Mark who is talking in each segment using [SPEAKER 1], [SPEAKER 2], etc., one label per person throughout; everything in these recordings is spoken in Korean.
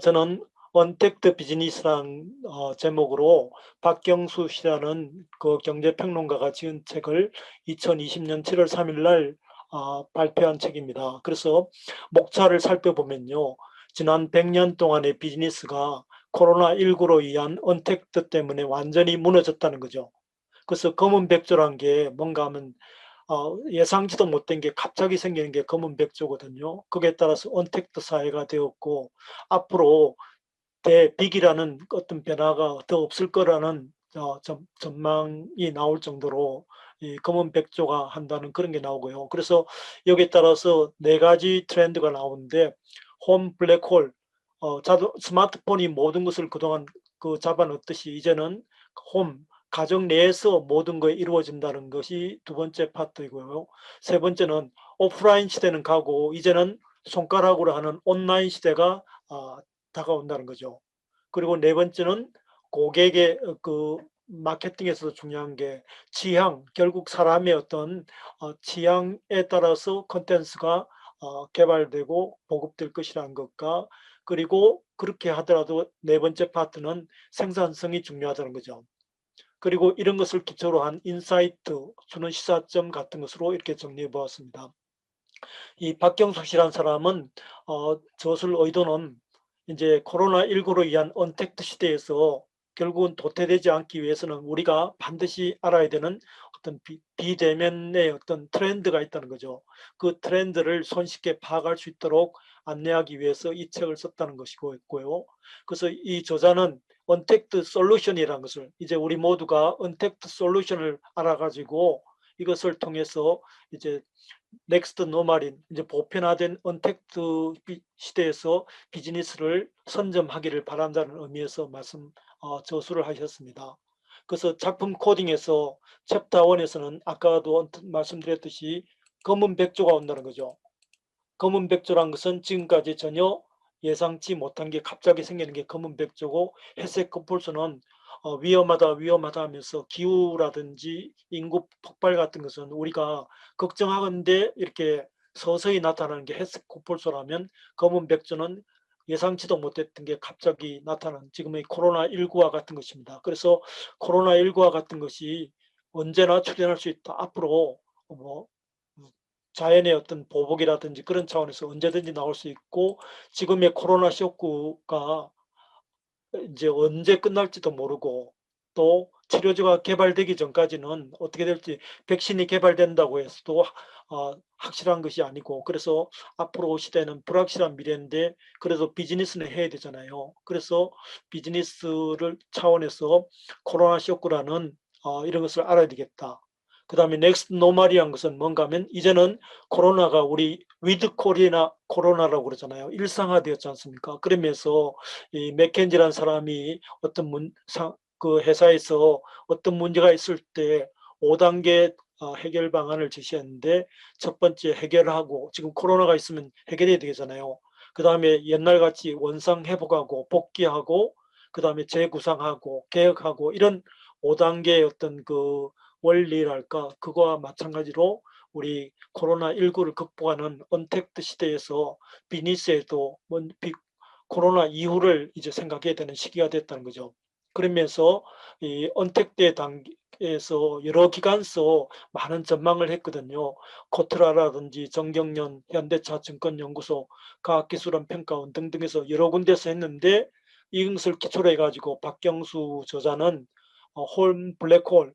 [SPEAKER 1] 저는 언택트 비즈니스란 제목으로 박경수 씨라는 그 경제평론가가 지은 책을 2020년 7월 3일 날 발표한 책입니다. 그래서 목차를 살펴보면요. 지난 100년 동안의 비즈니스가 코로나19로 인한 언택트 때문에 완전히 무너졌다는 거죠. 그래서 검은 백조란 게 뭔가 하면 예상치도 못한 게 갑자기 생기는 게 검은 백조거든요. 거기에 따라서 언택트 사회가 되었고 앞으로 대빅이라는 어떤 변화가 더 없을 거라는 전망이 나올 정도로 이 검은 백조가 한다는 그런 게 나오고요. 그래서 여기에 따라서 네 가지 트렌드가 나오는데 홈 블랙홀, 스마트폰이 모든 것을 그동안 잡아넣듯이 이제는 홈 가정 내에서 모든 것이 이루어진다는 것이 두 번째 파트이고요. 세 번째는 오프라인 시대는 가고 이제는 손가락으로 하는 온라인 시대가 다가온다는 거죠. 그리고 네 번째는 고객의 마케팅에서 중요한 게 취향, 결국 사람의 어떤 취향에 따라서 콘텐츠가 개발되고 보급될 것이라는 것과, 그리고 그렇게 하더라도 네 번째 파트는 생산성이 중요하다는 거죠. 그리고 이런 것을 기초로 한 인사이트, 주는 시사점 같은 것으로 이렇게 정리해 보았습니다. 이 박경숙 씨라는 사람은 저술 의도는 이제 코로나19로 인한 언택트 시대에서 결국은 도태되지 않기 위해서는 우리가 반드시 알아야 되는 어떤 비대면의 어떤 트렌드가 있다는 거죠. 그 트렌드를 손쉽게 파악할 수 있도록 안내하기 위해서 이 책을 썼다는 것이고요. 그래서 이 저자는 언택트 솔루션이라는 것을, 이제 우리 모두가 언택트 솔루션을 알아가지고 이것을 통해서 이제 넥스트 노말인 이제 보편화된 언택트 시대에서 비즈니스를 선점하기를 바란다는 의미에서 저술을 하셨습니다. 그래서 작품 코딩에서 챕터 1에서는 아까도 말씀드렸듯이 검은 백조가 온다는 거죠. 검은 백조란 것은 지금까지 전혀 예상치 못한 게 갑자기 생기는 게 검은 백조고, 회색 코뿔소는 위험하다 하면서 기후라든지 인구 폭발 같은 것은 우리가 걱정하건대 이렇게 서서히 나타나는 게 회색 코뿔소라면, 검은 백조는 예상치도 못했던 게 갑자기 나타나는 지금의 코로나19와 같은 것입니다. 그래서 코로나19와 같은 것이 언제나 출현할 수 있다. 앞으로 뭐 자연의 어떤 보복이라든지 그런 차원에서 언제든지 나올 수 있고, 지금의 코로나 쇼크가 이제 언제 끝날지도 모르고, 또 치료제가 개발되기 전까지는 어떻게 될지, 백신이 개발된다고 해서도 확실한 것이 아니고, 그래서 앞으로 시대는 불확실한 미래인데 그래도 비즈니스는 해야 되잖아요. 그래서 비즈니스를 차원에서 코로나 쇼크라는 이런 것을 알아야 되겠다. 그 다음에 넥스트 노말이란 것은 뭔가 하면, 이제는 코로나가 우리 위드 코로나라고 그러잖아요. 일상화되었지 않습니까? 그러면서 이 맥켄지라는 사람이 그 회사에서 어떤 문제가 있을 때 5단계 해결 방안을 제시했는데, 첫 번째 해결하고, 지금 코로나가 있으면 해결해야 되잖아요. 그 다음에 옛날같이 원상 회복하고 복귀하고, 그 다음에 재구상하고 개혁하고, 이런 5단계의 어떤 그 원리랄까, 그거와 마찬가지로 우리 코로나19를 극복하는 언택트 시대에서 비즈니스에도 코로나 이후를 이제 생각해야 되는 시기가 됐다는 거죠. 그러면서 이 언택트 단계에서 여러 기관서 많은 전망을 했거든요. 코트라라든지 정경련, 현대차 증권연구소, 과학기술원 평가원 등등에서 여러 군데서 했는데, 이것을 기초로 해가지고 박경수 저자는 홀 블랙홀,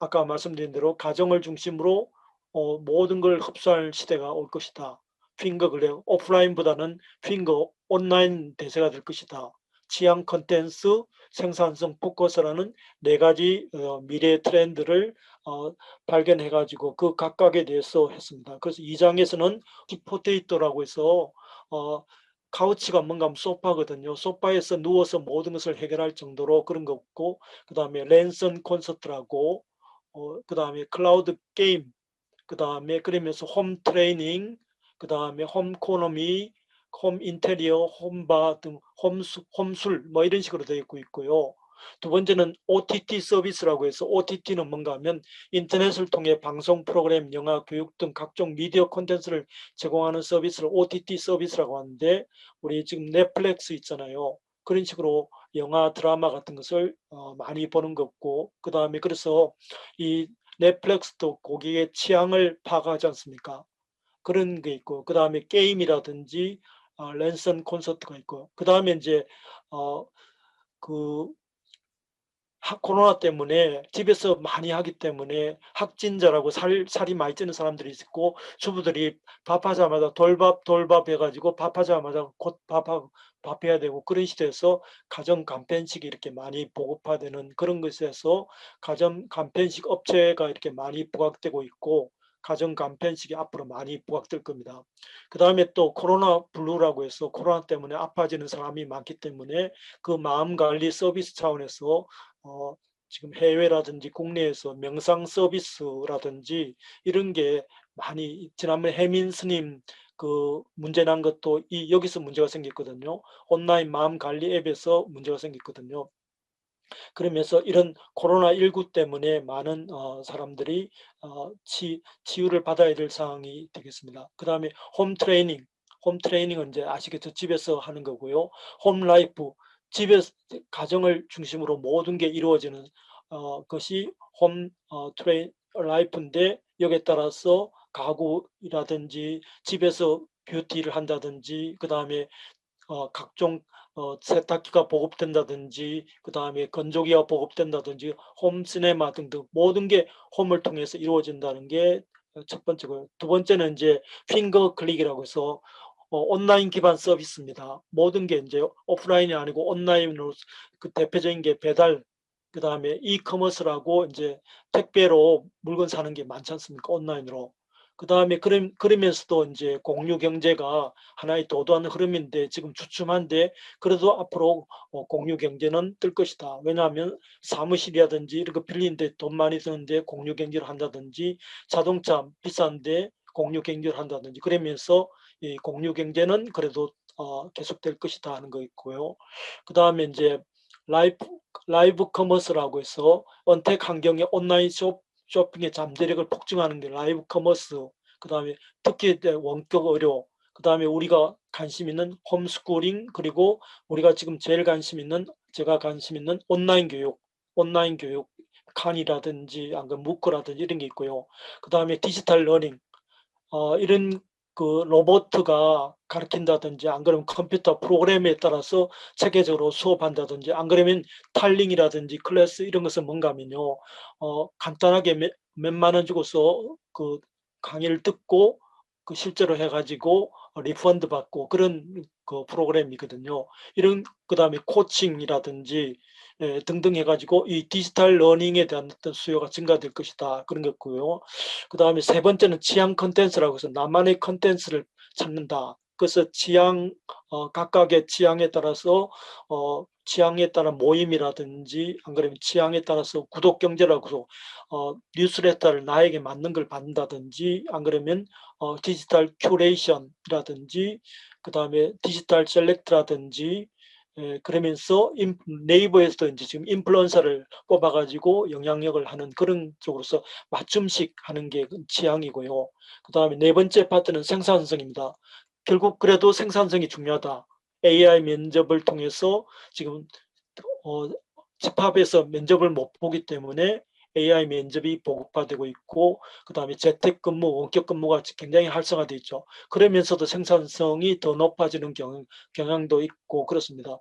[SPEAKER 1] 아까 말씀드린 대로 가정을 중심으로 모든 걸 흡수할 시대가 올 것이다. 핑거 그래요. 오프라인보다는 핑거 온라인 대세가 될 것이다. 취향 콘텐츠, 생산성 포커스라는 네 가지 미래 트렌드를 발견해가지고 그 각각에 대해서 했습니다. 그래서 2장에서는 킥포테이토라고 해서 카우치가 뭔가 하면 소파거든요. 소파에서 누워서 모든 것을 해결할 정도로 그런 거 없고, 그 다음에 랜선 콘서트라고, 그 다음에 클라우드 게임, 그 다음에 그러면서 홈 트레이닝, 그 다음에 홈 코노미, 홈 인테리어, 홈바 등 홈술 뭐 이런 식으로 되어 있고요. 두 번째는 OTT 서비스라고 해서 OTT는 뭔가 하면 인터넷을 통해 방송 프로그램, 영화, 교육 등 각종 미디어 콘텐츠를 제공하는 서비스를 OTT 서비스라고 하는데 우리 지금 넷플릭스 있잖아요. 그런 식으로 영화, 드라마 같은 것을 많이 보는 것 같고 그 다음에 그래서 이 넷플릭스도 고객의 취향을 파악하지 않습니까? 그런 게 있고 그 다음에 게임이라든지 랜선 콘서트가 있고 그 다음에 이제 그 코로나 때문에 집에서 많이 하기 때문에 확진자라고 살이 많이 찌는 사람들이 있고 주부들이 밥하자마자 돌밥 해가지고 밥하자마자 곧 밥해야 되고 그런 시대에서 가정 간편식이 이렇게 많이 보급화되는 그런 것에서 가정 간편식 업체가 이렇게 많이 부각되고 있고 가정 간편식이 앞으로 많이 부각될 겁니다. 그 다음에 또 코로나 블루라고 해서 코로나 때문에 아파지는 사람이 많기 때문에 그 마음관리 서비스 차원에서 지금 해외라든지 국내에서 명상 서비스라든지 이런 게 많이 지난번에 해민 스님 그 문제 난 것도 여기서 문제가 생겼거든요. 온라인 마음 관리 앱에서 문제가 생겼거든요. 그러면서 이런 코로나19 때문에 많은 사람들이 치유를 받아야 될 상황이 되겠습니다. 그 다음에 홈 트레이닝은 이제 아시겠죠? 집에서 하는 거고요. 홈 라이프, 집에서 가정을 중심으로 모든 게 이루어지는 것이 홈 라이프인데 여기에 따라서 가구라든지 집에서 뷰티를 한다든지 그 다음에 각종 세탁기가 보급된다든지 그 다음에 건조기가 보급된다든지 홈 시네마 등등 모든 게 홈을 통해서 이루어진다는 게 첫 번째고요. 두 번째는 이제 핑거 클릭이라고 해서 온라인 기반 서비스입니다. 모든 게 이제 오프라인이 아니고 온라인으로 그 대표적인 게 배달 그 다음에 이커머스라고 이제 택배로 물건 사는 게 많지 않습니까? 온라인으로. 그 다음에 그러면서도 이제 공유 경제가 하나의 도도한 흐름인데 지금 주춤한데 그래도 앞으로 공유 경제는 뜰 것이다. 왜냐하면 사무실이라든지 이런 거 빌리는데 돈 많이 드는데 공유 경제를 한다든지 자동차 비싼데 공유 경제를 한다든지 그러면서 이 공유 경제는 그래도 계속될 것이다 하는 거 있고요. 그 다음에 이제 라이브 커머스라고 해서 언택 환경의 온라인 쇼핑의 잠재력을 폭증하는 게 라이브 커머스, 그 다음에 특히 원격 의료, 그 다음에 우리가 관심 있는 홈스쿨링, 그리고 우리가 지금 제가 관심 있는 온라인 교육, 칸이라든지 아니면 무크라든지 이런 게 있고요. 그 다음에 디지털 러닝, 이런 그 로봇가 가르친다든지 안 그러면 컴퓨터 프로그램에 따라서 체계적으로 수업한다든지 안 그러면 탈링이라든지 클래스 이런 것은 뭔가 하면요. 간단하게 몇만 원 주고서 그 강의를 듣고 그 실제로 해가지고 리펀드 받고 그런 그 프로그램이거든요. 이런 그다음에 코칭이라든지 등등 해가지고 이 디지털 러닝에 대한 어떤 수요가 증가될 것이다 그런 거고요. 그 다음에 세 번째는 취향 컨텐츠라고 해서 나만의 컨텐츠를 찾는다. 그래서 각각의 취향에 따라서 취향에 따른 모임이라든지 안 그러면 취향에 따라서 구독 경제라고 해서 뉴스레터를 나에게 맞는 걸 받는다든지 안 그러면 디지털 큐레이션이라든지 그 다음에 디지털 셀렉트라든지 그러면서 네이버에서도 이제 지금 인플루언서를 뽑아가지고 영향력을 하는 그런 쪽으로서 맞춤식 하는 게 취향이고요. 그 다음에 네 번째 파트는 생산성입니다. 결국 그래도 생산성이 중요하다. AI 면접을 통해서 지금 집합에서 면접을 못 보기 때문에 AI 면접이 보급화되고 있고 그 다음에 재택근무, 원격근무가 굉장히 활성화되어 있죠. 그러면서도 생산성이 더 높아지는 경향도 있고 그렇습니다.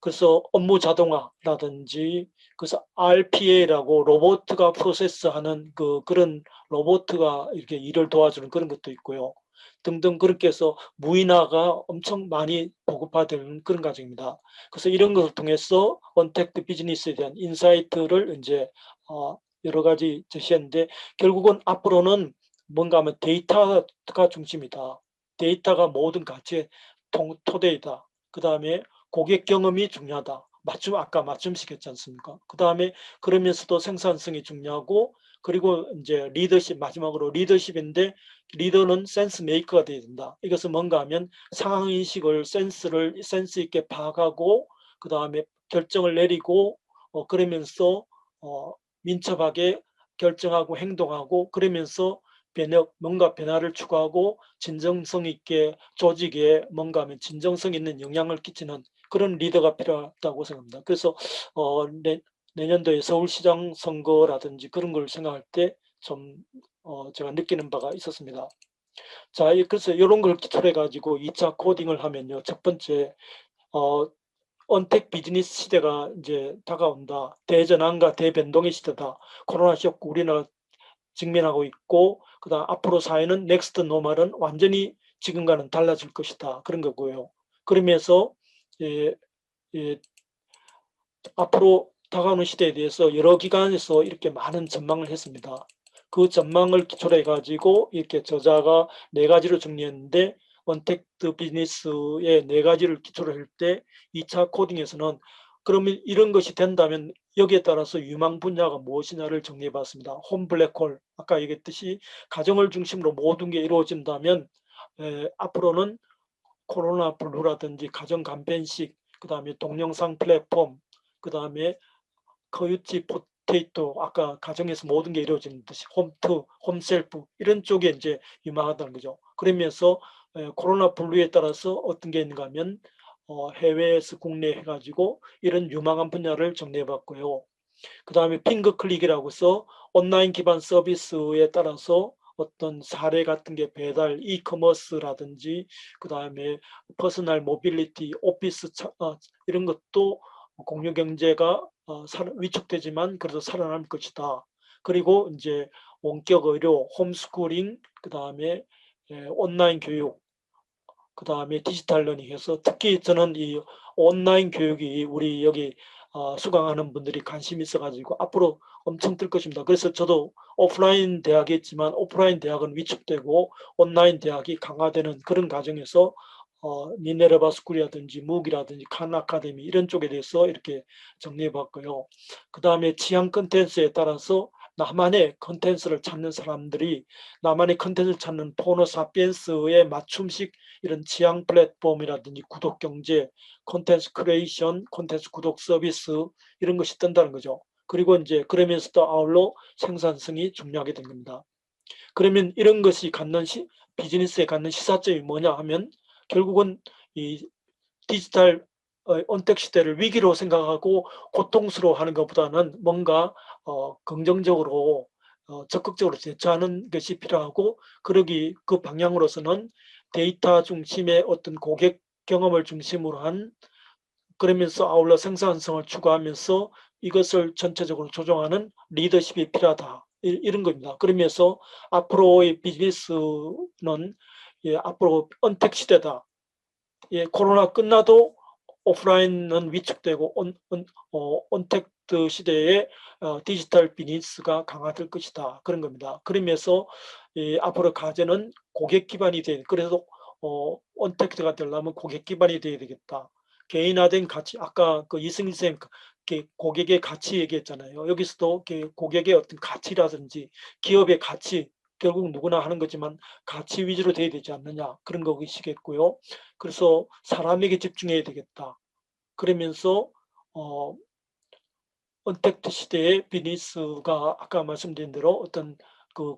[SPEAKER 1] 그래서 업무 자동화라든지 그래서 RPA라고 로봇가 프로세스하는 그런 로봇가 이렇게 일을 도와주는 그런 것도 있고요. 등등 그렇게 해서 무인화가 엄청 많이 보급화되는 그런 과정입니다. 그래서 이런 것을 통해서 언택트 비즈니스에 대한 인사이트를 이제 여러 가지 제시했는데 결국은 앞으로는 뭔가 하면 데이터가 중심이다. 데이터가 모든 가치의 토대이다. 그 다음에 고객 경험이 중요하다. 아까 맞춤시켰지 않습니까? 그 다음에 그러면서도 생산성이 중요하고 그리고 이제 마지막으로 리더십인데 리더는 센스 메이커가 되어야 된다. 이것은 뭔가 하면 상황인식을 센스 있게 파악하고 그 다음에 결정을 내리고 그러면서 민첩하게 결정하고 행동하고 그러면서 뭔가 변화를 추구하고 진정성 있게 조직에 뭔가 하면 진정성 있는 영향을 끼치는 그런 리더가 필요하다고 생각합니다. 그래서 내년도에 서울시장 선거라든지 그런 걸 생각할 때 좀 제가 느끼는 바가 있었습니다. 자, 그래서 이런 걸 기초로 해가지고 2차 코딩을 하면요. 첫 번째, 언택 비즈니스 시대가 이제 다가온다. 대전환과 대변동의 시대다. 코로나 시국 우리나라 직면하고 있고, 그다음 앞으로 사회는 넥스트 노멀은 완전히 지금과는 달라질 것이다. 그런 거고요. 그러면서 예, 예, 앞으로 다가오는 시대에 대해서 여러 기관에서 이렇게 많은 전망을 했습니다. 그 전망을 기초로 해가지고 이렇게 저자가 4가지로 정리했는데 언택트 비즈니스의 4가지를 기초로 할 때 2차 코딩에서는 그러면 이런 것이 된다면 여기에 따라서 유망 분야가 무엇이냐를 정리해 봤습니다. 홈 블랙홀, 아까 얘기했듯이 가정을 중심으로 모든 게 이루어진다면 앞으로는 코로나 블루라든지 가정 간편식, 그 다음에 동영상 플랫폼, 그 다음에 커뮤니티 포테이토, 아까 가정에서 모든 게 이루어지는 듯이 홈투, 홈셀프 이런 쪽에 이제 유망하다는 거죠. 그러면서 코로나 블루에 따라서 어떤 게 있는가 하면 해외에서 국내 해가지고 이런 유망한 분야를 정리해 봤고요. 그 다음에 핑거 클릭이라고 해서 온라인 기반 서비스에 따라서 어떤 사례 같은 게 배달, 이커머스라든지 그 다음에 퍼스널 모빌리티, 오피스 이런 것도 공유 경제가 위축되지만 그래도 살아남을 것이다. 그리고 이제 원격 의료, 홈스쿨링, 그 다음에 온라인 교육, 그 다음에 디지털 러닝해서 특히 저는 이 온라인 교육이 우리 여기 수강하는 분들이 관심이 있어가지고 앞으로 엄청 뜰 것입니다. 그래서 저도 오프라인 대학에 있지만 오프라인 대학은 위축되고 온라인 대학이 강화되는 그런 과정에서 미네르바 스쿨이라든지 무기라든지 칸 아카데미 이런 쪽에 대해서 이렇게 정리해봤고요. 그 다음에 취향 컨텐츠에 따라서 나만의 컨텐츠를 찾는 사람들이 나만의 컨텐츠를 찾는 포노 사피엔스의 맞춤식 이런 취향 플랫폼이라든지 구독 경제, 콘텐츠 크리에이션, 콘텐츠 구독 서비스 이런 것이 뜬다는 거죠. 그리고 이제 그러면서도 아울러 생산성이 중요하게 된 겁니다. 그러면 이런 것이 비즈니스에 갖는 시사점이 뭐냐 하면 결국은 이 디지털 언택 시대를 위기로 생각하고 고통스러워하는 것보다는 뭔가 긍정적으로 적극적으로 대처하는 것이 필요하고 그 방향으로서는 데이터 중심의 어떤 고객 경험을 중심으로 한 그러면서 아울러 생산성을 추구하면서 이것을 전체적으로 조정하는 리더십이 필요하다. 이런 겁니다. 그러면서 앞으로의 비즈니스는 앞으로 언택 시대다. 코로나 끝나도 오프라인은 위축되고 언택트 시대에 디지털 비즈니스가 강화될 것이다. 그런 겁니다. 그러면서 앞으로 과제는 고객 기반이 돼. 그래서 언택트가 되려면 고객 기반이 돼야 되겠다. 개인화된 가치, 아까 그 이승일 선생님 고객의 가치 얘기했잖아요. 여기서도 고객의 어떤 가치라든지 기업의 가치, 결국 누구나 하는 거지만 가치 위주로 돼야 되지 않느냐 그런 것이겠고요. 그래서 사람에게 집중해야 되겠다. 그러면서 언택트 시대의 비즈니스가 아까 말씀드린 대로 어떤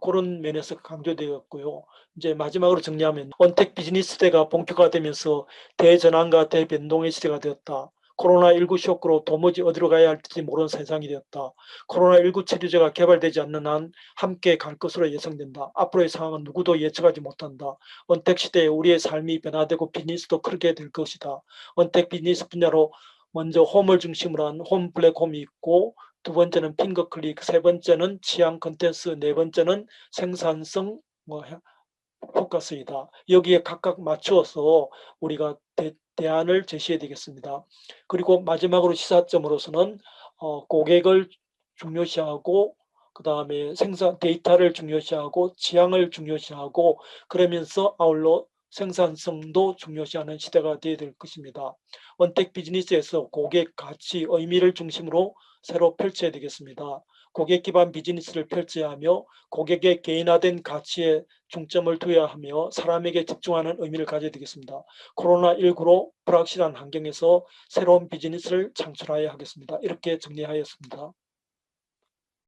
[SPEAKER 1] 그런 면에서 강조되었고요. 이제 마지막으로 정리하면 언택 비즈니스 시대가 본격화되면서 대전환과 대변동의 시대가 되었다. 코로나19 쇼크로 도무지 어디로 가야 할지 모르는 세상이 되었다. 코로나19 치료제가 개발되지 않는 한 함께 갈 것으로 예상된다. 앞으로의 상황은 누구도 예측하지 못한다. 언택 시대에 우리의 삶이 변화되고 비즈니스도 크게 될 것이다. 언택 비즈니스 분야로 먼저 홈을 중심으로 한 홈 플랫폼이 있고 두 번째는 핑거 클릭, 세 번째는 취향 컨텐츠, 네 번째는 생산성 포커스이다. 여기에 각각 맞추어서 우리가 대안을 제시해야 되겠습니다. 그리고 마지막으로 시사점으로서는 고객을 중요시하고 그 다음에 생산 데이터를 중요시하고 취향을 중요시하고 그러면서 아울러 생산성도 중요시하는 시대가 되어야 될 것입니다. 언택 비즈니스에서 고객 가치, 의미를 중심으로 새로 펼쳐야 되겠습니다. 고객 기반 비즈니스를 펼쳐야 하며 고객의 개인화된 가치에 중점을 두어야 하며 사람에게 집중하는 의미를 가져야 되겠습니다. 코로나19로 불확실한 환경에서 새로운 비즈니스를 창출하여야 하겠습니다. 이렇게 정리하였습니다.